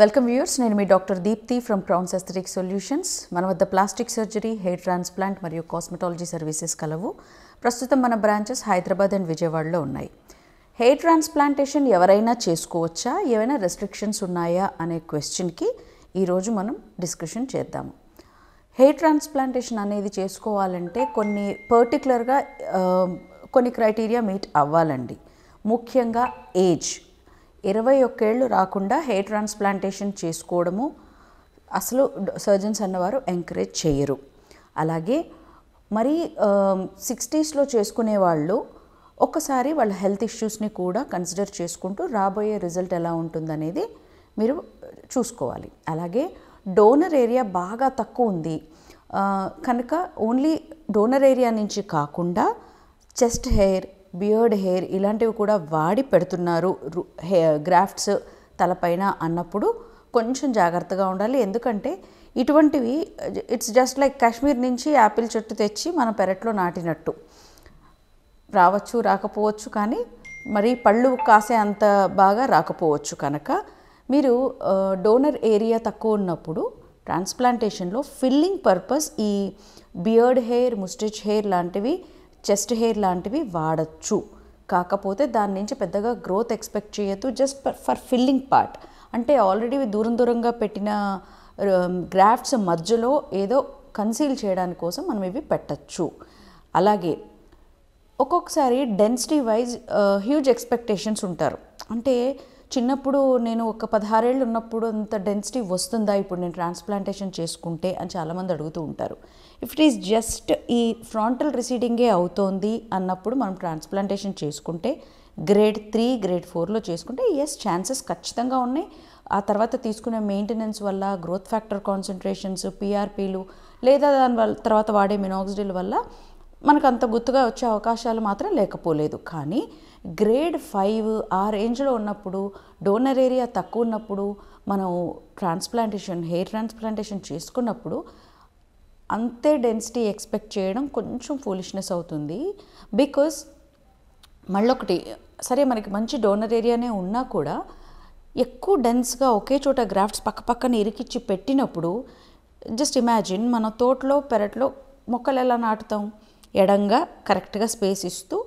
Welcome viewers, నేను మీ doctor Deepthi from Crowns aesthetic solutions. మన వద్ద ప్లాస్టిక్ సర్జరీ, హెయిర్ ట్రాన్స్ప్లాంట్ మరియు కాస్మెటాలజీ సర్వీసెస్ కలవు. ప్రస్తుతం మన బ్రాంచెస్ హైదరాబాద్ అండ్ విజయవాడలో ఉన్నాయి. హెయిర్ ట్రాన్స్ప్లాంటేషన్ ఎవరైనా చేసుకోవచ్చా, ఏవైనా రెస్ట్రిక్షన్స్ ఉన్నాయా అనే క్వశ్చన్కి ఈరోజు మనం డిస్కషన్ చేద్దాము. హెయిర్ ట్రాన్స్ప్లాంటేషన్ అనేది చేసుకోవాలంటే పర్టికులర్గా కొన్ని క్రైటీరియా మీట్ అవ్వాలండి. ముఖ్యంగా ఏజ్ 21 ఏళ్ళు రాకుండా హెయిర్ ట్రాన్స్ప్లాంటేషన్ చేసుకోవడము అసలు సర్జన్స్ అన్నవారు ఎంకరేజ్ చేయరు. అలాగే మరి 60స్లో చేసుకునే వాళ్ళు ఒక్కసారి వాళ్ళ హెల్త్ ఇష్యూస్ని కూడా కన్సిడర్ చేసుకుంటూ రాబోయే రిజల్ట్ ఎలా ఉంటుందనేది మీరు చూసుకోవాలి. అలాగే డోనర్ ఏరియా బాగా తక్కువ ఉంది కనుక ఓన్లీ డోనర్ ఏరియా నుంచి కాకుండా చెస్ట్ హెయిర్, బియర్డ్ హెయిర్ ఇలాంటివి కూడా వాడి పెడుతున్నారు గ్రాఫ్ట్స్ తలపైన అన్నప్పుడు కొంచెం జాగ్రత్తగా ఉండాలి. ఎందుకంటే ఇటువంటివి ఇట్స్ జస్ట్ లైక్ కాశ్మీర్ నుంచి యాపిల్ చెట్టు తెచ్చి మన పెరట్లో నాటినట్టు, రావచ్చు రాకపోవచ్చు, కానీ మరి పళ్ళు కాసే అంత బాగా రాకపోవచ్చు. కనుక మీరు డోనర్ ఏరియా తక్కువ ఉన్నప్పుడు ట్రాన్స్ప్లాంటేషన్లో ఫిల్లింగ్ పర్పస్ ఈ బియర్డ్ హెయిర్, ముస్టచ్ హెయిర్ లాంటివి, చెస్ట్ హెయిర్ లాంటివి వాడచ్చు. కాకపోతే దాని నుంచి పెద్దగా గ్రోత్ ఎక్స్పెక్ట్ చేయొద్దు. జస్ట్ ఫర్ ఫిల్లింగ్ పార్ట్, అంటే ఆల్రెడీ దూరంగా పెట్టిన గ్రాఫ్ట్స్ మధ్యలో ఏదో కన్సీల్ చేయడానికి కోసం మనం ఇవి పెట్టచ్చు. అలాగే ఒక్కొక్కసారి డెన్సిటీ వైజ్ హ్యూజ్ ఎక్స్పెక్టేషన్స్ ఉంటారు. అంటే చిన్నప్పుడు నేను ఒక 16 ఏళ్ళు ఉన్నప్పుడు అంత డెన్సిటీ వస్తుందా ఇప్పుడు నేను ట్రాన్స్ప్లాంటేషన్ చేసుకుంటే అని చాలామంది అడుగుతూ ఉంటారు. ఇఫ్ ఇట్ ఈస్ జస్ట్ ఈ ఫ్రంటల్ రిసీడింగే అవుతోంది అన్నప్పుడు మనం ట్రాన్స్ప్లాంటేషన్ చేసుకుంటే గ్రేడ్ 3, గ్రేడ్ 4లో చేసుకుంటే ఛాన్సెస్ ఖచ్చితంగా ఉన్నాయి. ఆ తర్వాత తీసుకునే మెయింటెనెన్స్ వల్ల, గ్రోత్ ఫ్యాక్టర్ కాన్సన్ట్రేషన్స్, పిఆర్పీలు లేదా దాని వల్ల తర్వాత వాడే మినాక్సిడిల్ వల్ల మనకు అంత గుర్తుగా వచ్చే అవకాశాలు మాత్రం లేకపోలేదు. కానీ గ్రేడ్ 5 ఆ రేంజ్లో ఉన్నప్పుడు, డోనర్ ఏరియా తక్కువ ఉన్నప్పుడు మనం హెయిర్ ట్రాన్స్ప్లాంటేషన్ చేసుకున్నప్పుడు అంతే డెన్సిటీ ఎక్స్పెక్ట్ చేయడం కొంచెం ఫూలిష్నెస్ అవుతుంది. బికాజ్ మళ్ళొకటి, సరే మనకి మంచి డోనర్ ఏరియానే ఉన్నా కూడా ఎక్కువ డెన్స్గా ఒకే చోట గ్రాఫ్ట్స్ పక్కన ఇరికిచ్చి పెట్టినప్పుడు, జస్ట్ ఇమాజిన్ మన తోటలో పెరట్లో మొక్కలు ఎలా నాటుతాం, ఎడంగా కరెక్ట్గా స్పేస్ ఇస్తూ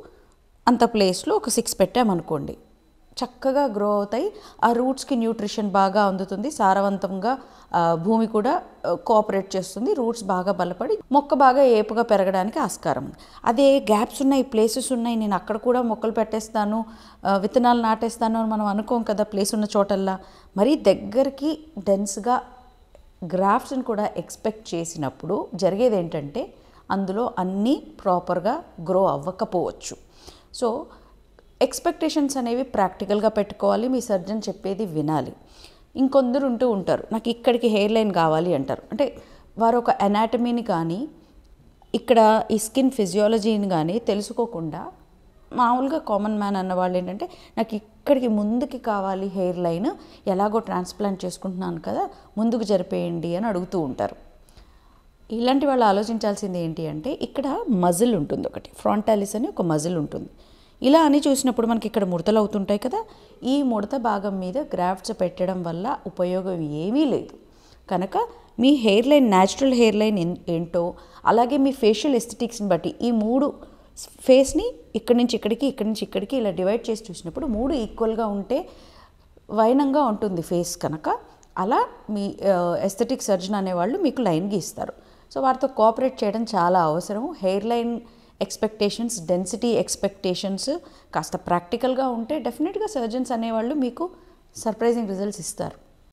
అంత ప్లేస్లో ఒక 6 పెట్టామనుకోండి, చక్కగా గ్రో అవుతాయి. ఆ రూట్స్కి న్యూట్రిషన్ బాగా అందుతుంది, సారవంతంగా భూమి కూడా కోఆపరేట్ చేస్తుంది, రూట్స్ బాగా బలపడి మొక్క బాగా ఏపుగా పెరగడానికి ఆస్కారం. అదే గ్యాప్స్ ఉన్నాయి, ప్లేసెస్ ఉన్నాయి, నేను అక్కడ కూడా మొక్కలు పెట్టేస్తాను, విత్తనాలు నాటేస్తాను అని మనం అనుకోం కదా. ప్లేస్ ఉన్న చోటల్లా మరీ దగ్గరికి డెన్స్గా గ్రాఫ్ట్స్ని కూడా ఎక్స్పెక్ట్ చేసినప్పుడు జరిగేది ఏంటంటే అందులో అన్నీ ప్రాపర్గా గ్రో అవ్వకపోవచ్చు. సో ఎక్స్పెక్టేషన్స్ అనేవి ప్రాక్టికల్గా పెట్టుకోవాలి. మీ సర్జన్ చెప్పేది వినాలి. ఇంకొందరు ఉంటారు, నాకు ఇక్కడికి హెయిర్ లైన్ కావాలి అంటారు. అంటే వారు ఒక అనాటమీని కానీ ఇక్కడ ఈ స్కిన్ ఫిజియాలజీని కానీ తెలుసుకోకుండా మామూలుగా కామన్ మ్యాన్ అన్న వాళ్ళు ఏంటంటే నాకు ఇక్కడికి ముందుకి కావాలి హెయిర్ లైన్, ఎలాగో ట్రాన్స్ప్లాంట్ చేసుకుంటున్నాను కదా ముందుకు జరిపేయండి అని అడుగుతూ ఉంటారు. ఇలాంటి వాళ్ళు ఆలోచించాల్సింది ఏంటి అంటే ఇక్కడ మజిల్ ఉంటుంది, ఒకటి ఫ్రంటాలిస్ అని ఒక మజిల్ ఉంటుంది. ఇలా అని చూసినప్పుడు మనకి ఇక్కడ ముడతలు అవుతుంటాయి కదా, ఈ ముడత భాగం మీద గ్రాఫ్ట్స్ పెట్టడం వల్ల ఉపయోగం ఏమీ లేదు. కనుక మీ hair line, natural hair line ఏంటో, అలాగే మీ ఫేషియల్ ఎస్థెటిక్స్ని బట్టి ఈ 3 ఫేస్ని ఇక్కడి నుంచి ఇక్కడికి ఇలా డివైడ్ చేసి చూసినప్పుడు 3 ఈక్వల్గా ఉంటే వైనంగా ఉంటుంది ఫేస్. కనుక అలా మీ ఎస్థెటిక్ సర్జన్ అనేవాళ్ళు మీకు లైన్ గీస్తారు. సో వారితో కోఆపరేట్ చేయడం చాలా అవసరం. Hair line expectations, density expectations కాస్త ప్రాక్టికల్గా ఉంటే డెఫినెట్గా సర్జన్స్ అనేవాళ్ళు మీకు సర్ప్రైజింగ్ రిజల్ట్స్ ఇస్తారు.